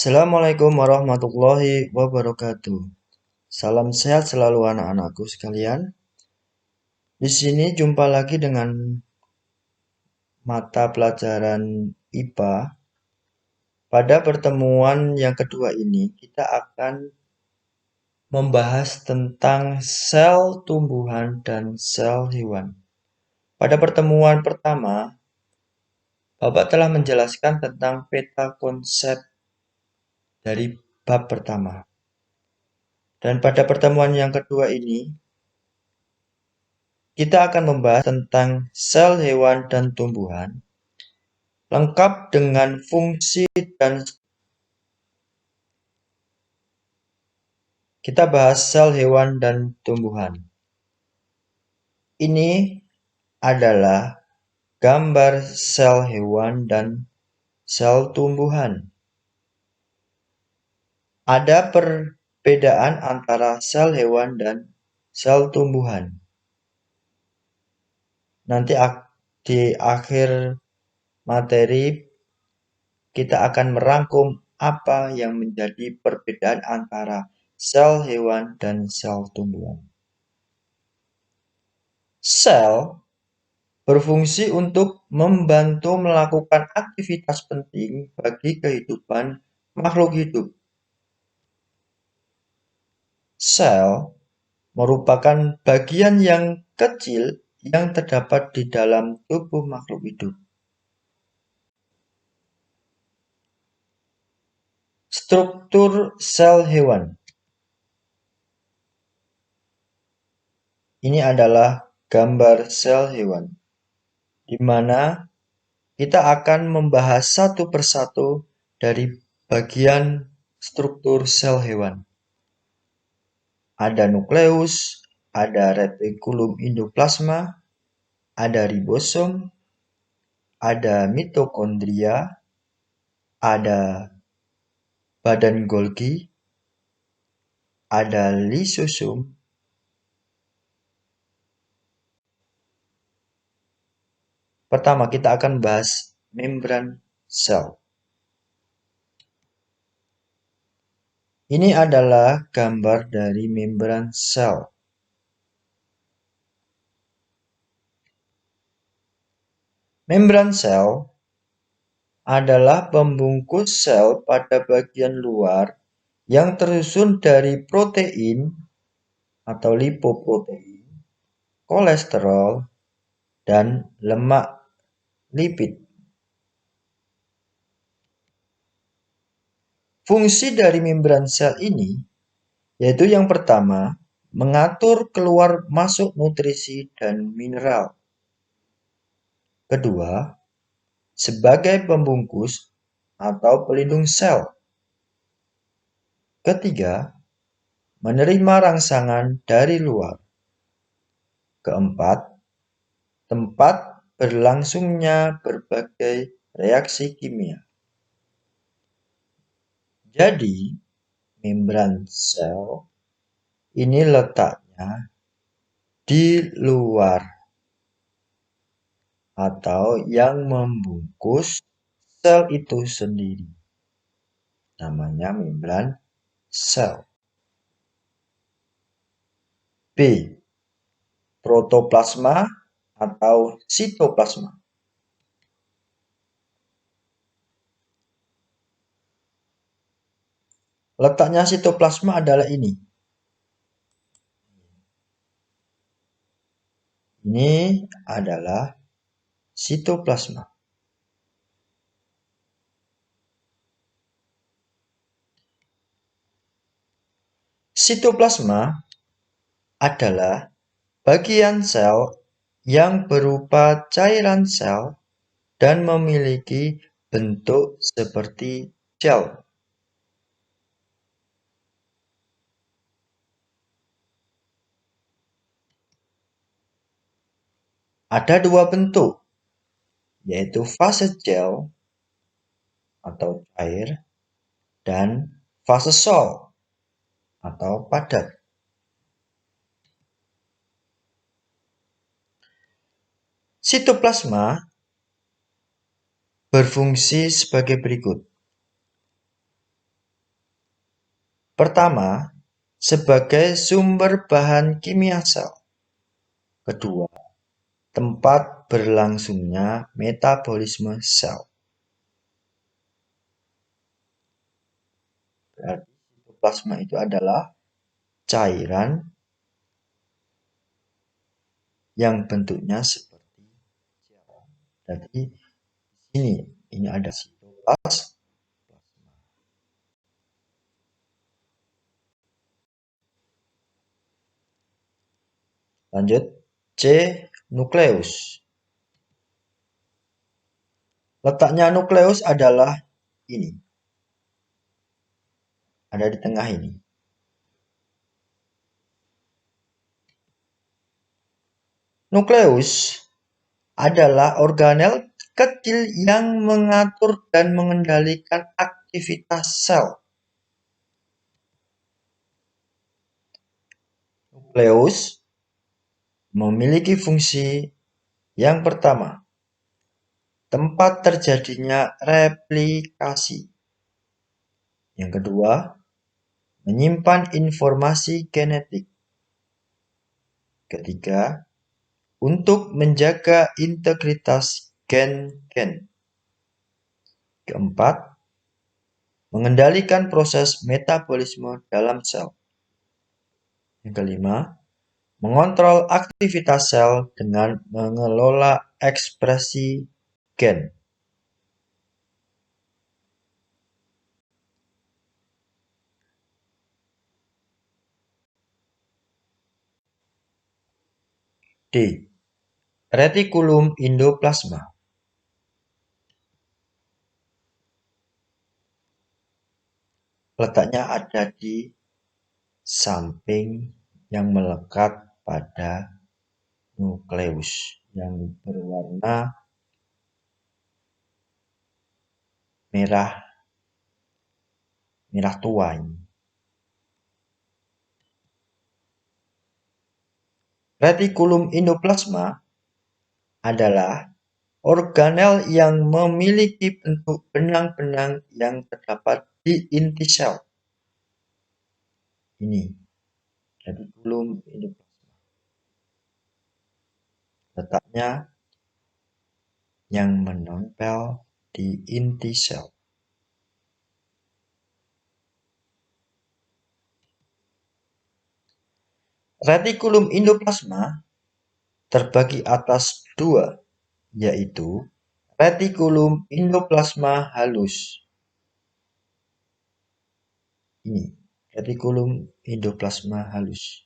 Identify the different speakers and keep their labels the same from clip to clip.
Speaker 1: Assalamualaikum warahmatullahi wabarakatuh. Salam sehat selalu anak-anakku sekalian. Di sini jumpa lagi dengan mata pelajaran IPA. Pada pertemuan yang kedua ini, kita akan membahas tentang sel tumbuhan dan sel hewan. Pada pertemuan pertama, Bapak telah menjelaskan tentang peta konsep dari bab pertama. Dan pada pertemuan yang kedua ini, kita akan membahas tentang sel hewan dan tumbuhan, lengkap dengan fungsi dan kita bahas sel hewan dan tumbuhan. Ini adalah gambar sel hewan dan sel tumbuhan. Ada perbedaan antara sel hewan dan sel tumbuhan. Nanti di akhir materi kita akan merangkum apa yang menjadi perbedaan antara sel hewan dan sel tumbuhan. Sel berfungsi untuk membantu melakukan aktivitas penting bagi kehidupan makhluk hidup. Sel merupakan bagian yang kecil yang terdapat di dalam tubuh makhluk hidup. Struktur sel hewan. Ini adalah gambar sel hewan, di mana kita akan membahas satu persatu dari bagian struktur sel hewan. Ada nukleus, ada retikulum endoplasma, ada ribosom, ada mitokondria, ada badan Golgi, ada lisosom, pertama kita akan bahas membran sel. Ini adalah gambar dari membran sel. Membran sel adalah pembungkus sel pada bagian luar yang tersusun dari protein atau lipoprotein, kolesterol, dan lemak lipid. Fungsi dari membran sel ini yaitu yang pertama, mengatur keluar masuk nutrisi dan mineral. Kedua, sebagai pembungkus atau pelindung sel. Ketiga, menerima rangsangan dari luar. Keempat, tempat berlangsungnya berbagai reaksi kimia. Jadi, membran sel ini letaknya di luar atau yang membungkus sel itu sendiri. Namanya membran sel. B. Protoplasma atau sitoplasma. Letaknya sitoplasma adalah ini. Ini adalah sitoplasma. Sitoplasma adalah bagian sel yang berupa cairan sel dan memiliki bentuk seperti gel. Ada dua bentuk, yaitu fase gel atau cair dan fase sol atau padat. Sitoplasma berfungsi sebagai berikut. Pertama, sebagai sumber bahan kimia sel. Kedua, tempat berlangsungnya metabolisme sel. Berarti sitoplasma itu adalah cairan yang bentuknya seperti gel. Jadi ini ada sitoplasma. Lanjut, C. Nukleus. Letaknya nukleus adalah ini. Ada di tengah ini. Nukleus adalah organel kecil yang mengatur dan mengendalikan aktivitas sel. Nukleus memiliki fungsi yang pertama, tempat terjadinya replikasi. Yang kedua, menyimpan informasi genetik. Ketiga, untuk menjaga integritas gen-gen. Keempat, mengendalikan proses metabolisme dalam sel. Yang kelima, mengontrol aktivitas sel dengan mengelola ekspresi gen. D. Retikulum endoplasma. Letaknya ada di samping yang melekat pada nukleus yang berwarna merah tua ini. Retikulum endoplasma adalah organel yang memiliki bentuk benang-benang yang terdapat di inti sel. Ini retikulum endoplasma. Letaknya yang menempel di inti sel. Retikulum endoplasma terbagi atas dua, yaitu retikulum endoplasma halus. Ini retikulum endoplasma halus.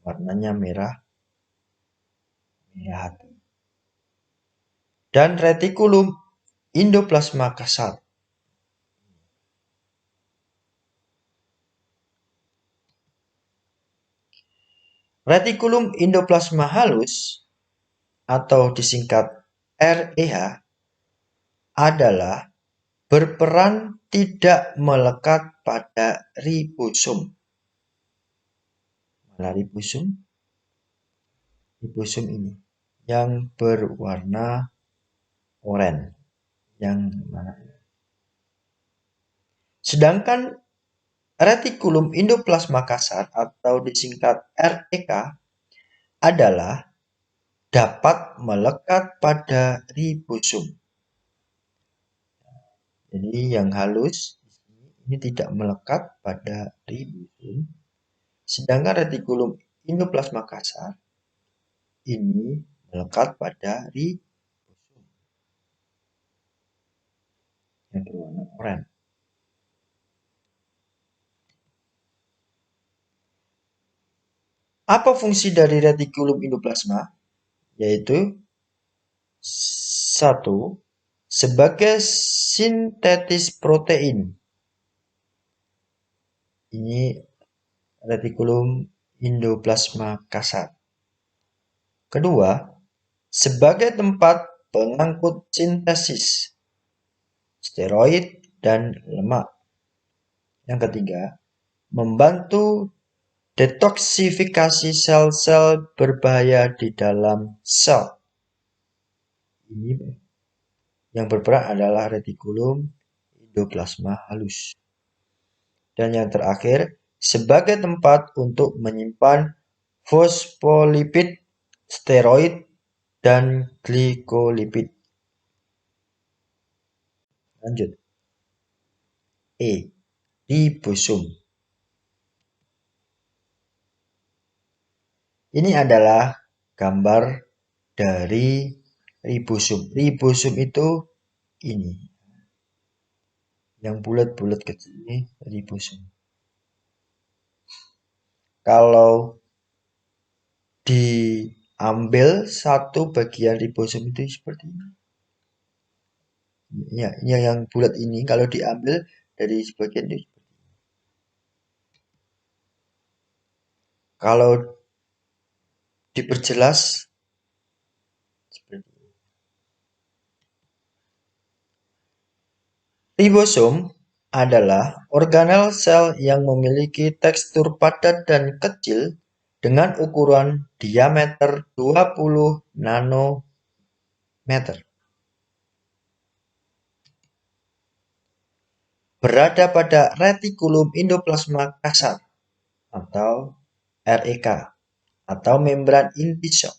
Speaker 1: Warnanya merah hati. Dan retikulum endoplasma kasar. Retikulum endoplasma halus atau disingkat REH adalah berperan tidak melekat pada ribosom. Mana ribosom? Ribosom ini yang berwarna oranye. Yang mana? Sedangkan retikulum endoplasma kasar atau disingkat REK adalah dapat melekat pada ribosom. Jadi yang halus ini tidak melekat pada ribosom. Sedangkan retikulum endoplasma kasar ini melekat pada ribosom yang berwarna oranye. Apa fungsi dari retikulum endoplasma? Yaitu 1. Sebagai sintetis protein. Ini retikulum endoplasma kasar. Kedua, sebagai tempat pengangkut sintesis steroid dan lemak. Yang ketiga, membantu detoksifikasi sel-sel berbahaya di dalam sel. Ini yang berperan adalah retikulum endoplasma halus. Dan yang terakhir, sebagai tempat untuk menyimpan fosfolipid, steroid, dan glikolipid. Lanjut. E. Ribosom. Ini adalah gambar dari ribosom. Ribosom itu ini. Yang bulat-bulat kecil ini ribosom. Kalau diambil satu bagian ribosom itu seperti ini. Ya, yang bulat ini kalau diambil dari sebagian itu. Kalau diperjelas seperti ini. Ribosom adalah organel sel yang memiliki tekstur padat dan kecil dengan ukuran diameter 20 nanometer. Berada pada retikulum endoplasma kasar atau REK atau membran inti sel.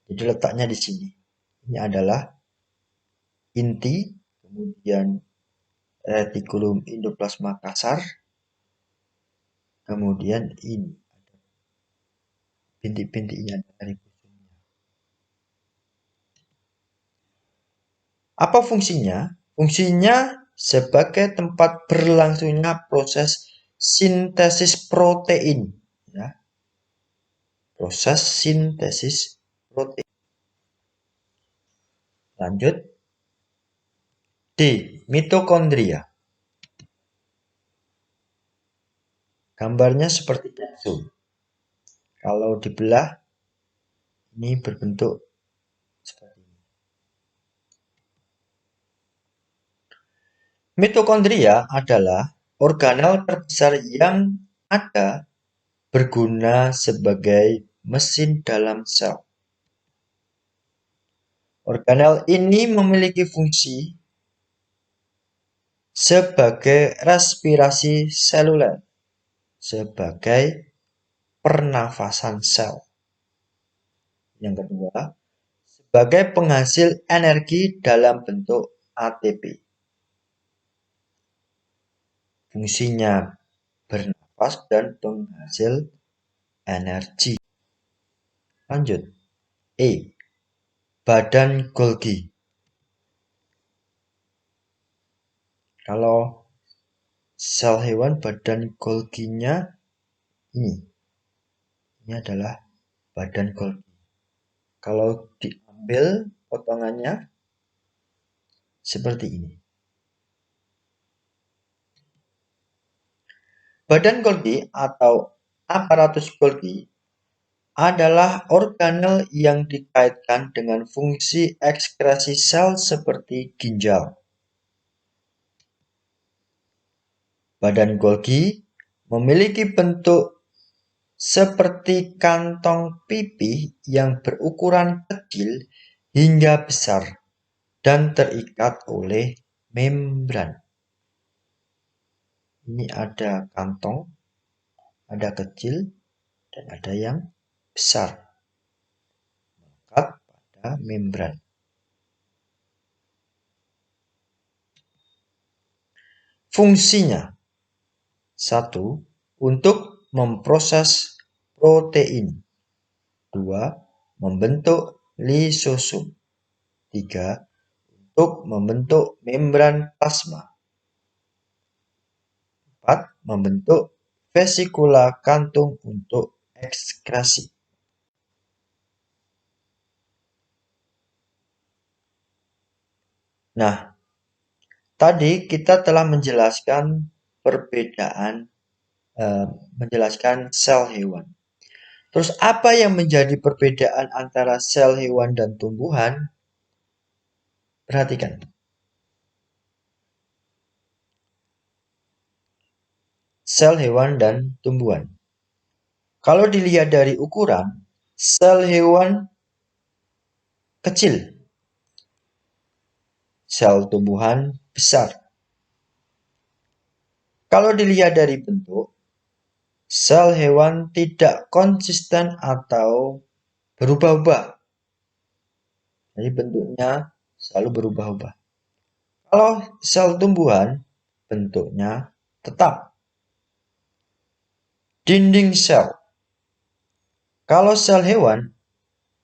Speaker 1: Jadi letaknya di sini. Ini adalah inti, kemudian retikulum endoplasma kasar, kemudian ini bintik-bintiknya dari ribosomnya. Apa fungsinya? Fungsinya sebagai tempat berlangsungnya proses sintesis protein. Ya. Proses sintesis protein. Lanjut. D. Mitokondria. Gambarnya seperti kapsul. Kalau dibelah, ini berbentuk seperti ini. Mitokondria adalah organel terbesar yang ada berguna sebagai mesin dalam sel. Organel ini memiliki fungsi sebagai respirasi seluler, sebagai pernafasan sel. Yang kedua, sebagai penghasil energi dalam bentuk ATP. Fungsinya bernafas dan penghasil energi. Lanjut. E. Badan Golgi. Kalau sel hewan badan Golginya ini. Ini adalah badan Golgi. Kalau diambil potongannya seperti ini. Badan Golgi atau aparatus Golgi adalah organel yang dikaitkan dengan fungsi ekskresi sel seperti ginjal. Badan Golgi memiliki bentuk seperti kantong pipih yang berukuran kecil hingga besar dan terikat oleh membran. Ini ada kantong, ada kecil, dan ada yang besar. Melekat pada membran. Fungsinya. 1. Untuk memproses protein. 2. Membentuk lisosom. 3. Untuk membentuk membran plasma. 4. Membentuk vesikula kantung untuk ekskresi. Nah, tadi kita telah menjelaskan perbedaan, menjelaskan sel hewan. Terus apa yang menjadi perbedaan antara sel hewan dan tumbuhan? Perhatikan. Sel hewan dan tumbuhan. Kalau dilihat dari ukuran, sel hewan kecil. Sel tumbuhan besar. Kalau dilihat dari bentuk, sel hewan tidak konsisten atau berubah-ubah. Jadi bentuknya selalu berubah-ubah. Kalau sel tumbuhan, bentuknya tetap. Dinding sel. Kalau sel hewan,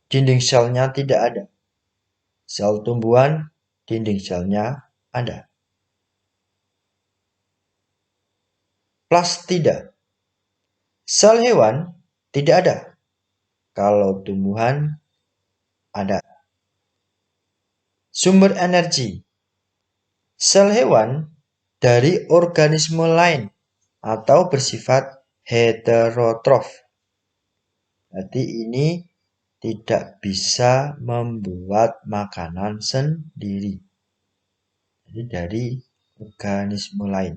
Speaker 1: dinding selnya tidak ada. Sel tumbuhan, dinding selnya ada. Plastida. Sel hewan tidak ada. Kalau tumbuhan ada. Sumber energi. Sel hewan dari organisme lain atau bersifat heterotrof. Berarti ini tidak bisa membuat makanan sendiri. Jadi dari organisme lain.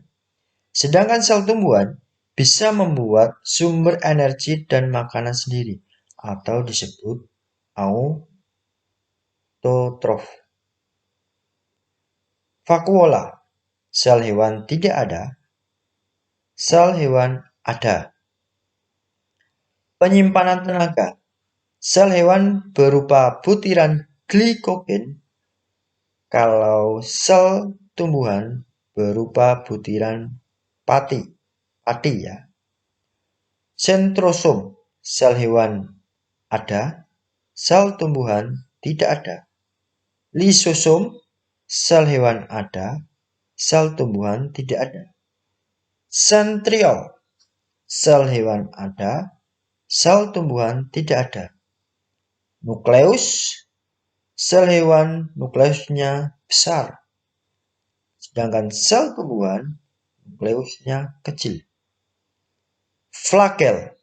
Speaker 1: Sedangkan sel tumbuhan bisa membuat sumber energi dan makanan sendiri atau disebut autotrof. Vakuola. Sel hewan tidak ada. Sel hewan ada. Penyimpanan tenaga. Sel hewan berupa butiran glikogen. Kalau sel tumbuhan berupa butiran pati ya. Sentrosom. Sel hewan ada. Sel tumbuhan tidak ada. Lisosom. Sel hewan ada. Sel tumbuhan tidak ada. Sentriol. Sel hewan ada. Sel tumbuhan tidak ada. Nukleus. Sel hewan nukleusnya besar. Sedangkan sel tumbuhan nukleusnya kecil. Flagel.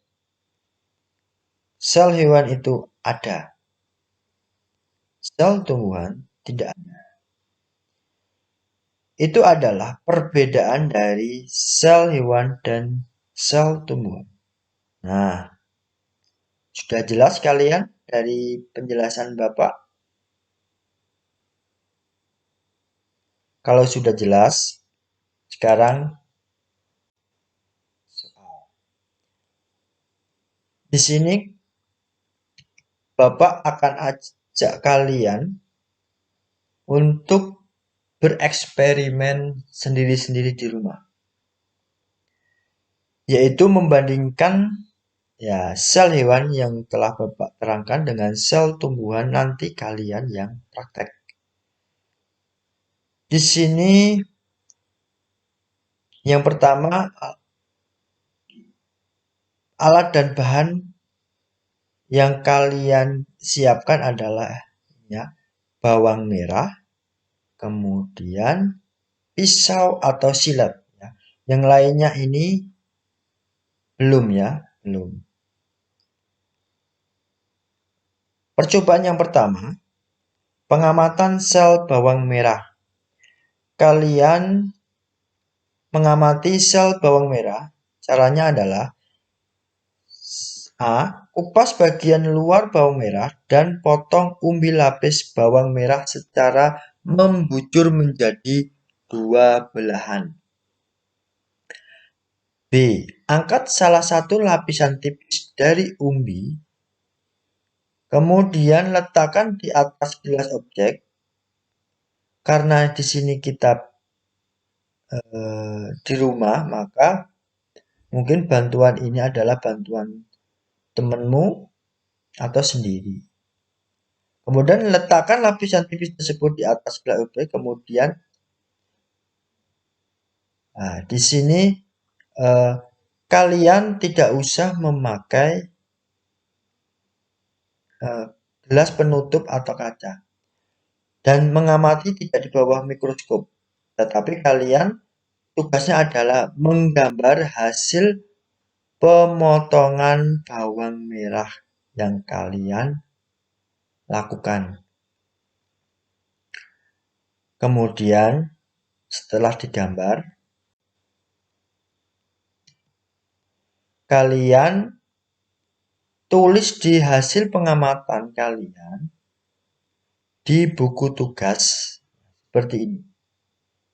Speaker 1: Sel hewan itu ada. Sel tumbuhan tidak ada. Itu adalah perbedaan dari sel hewan dan sel tumbuhan. Nah, sudah jelas kalian dari penjelasan Bapak? Kalau sudah jelas, sekarang di sini Bapak akan ajak kalian untuk bereksperimen sendiri-sendiri di rumah. Yaitu membandingkan ya sel hewan yang telah Bapak terangkan dengan sel tumbuhan, nanti kalian yang praktek. Di sini yang pertama, alat dan bahan yang kalian siapkan adalah ya, bawang merah, kemudian pisau atau silet. Ya. Yang lainnya ini belum ya, belum. Percobaan yang pertama, pengamatan sel bawang merah. Kalian mengamati sel bawang merah, caranya adalah A. Kupas bagian luar bawang merah dan potong umbi lapis bawang merah secara membujur menjadi dua belahan. B. Angkat salah satu lapisan tipis dari umbi, kemudian letakkan di atas gelas objek. Karena di sini kita di rumah, maka mungkin bantuan ini adalah bantuan temanmu atau sendiri. Kemudian letakkan lapisan tipis tersebut di atas gelas objek, kemudian di sini kalian tidak usah memakai gelas penutup atau kaca dan mengamati tidak di bawah mikroskop, tetapi kalian tugasnya adalah menggambar hasil pemotongan bawang merah yang kalian lakukan. Kemudian setelah digambar, kalian tulis di hasil pengamatan kalian di buku tugas seperti ini.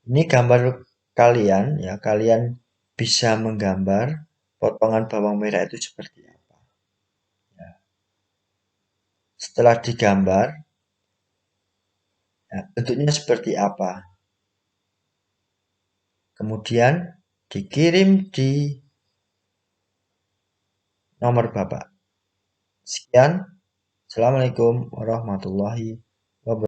Speaker 1: Ini gambar kalian ya, kalian bisa menggambar potongan bawang merah itu seperti apa. Ya. Setelah digambar, ya, bentuknya seperti apa. Kemudian dikirim di nomor Bapak. Sekian. Assalamualaikum warahmatullahi wabarakatuh.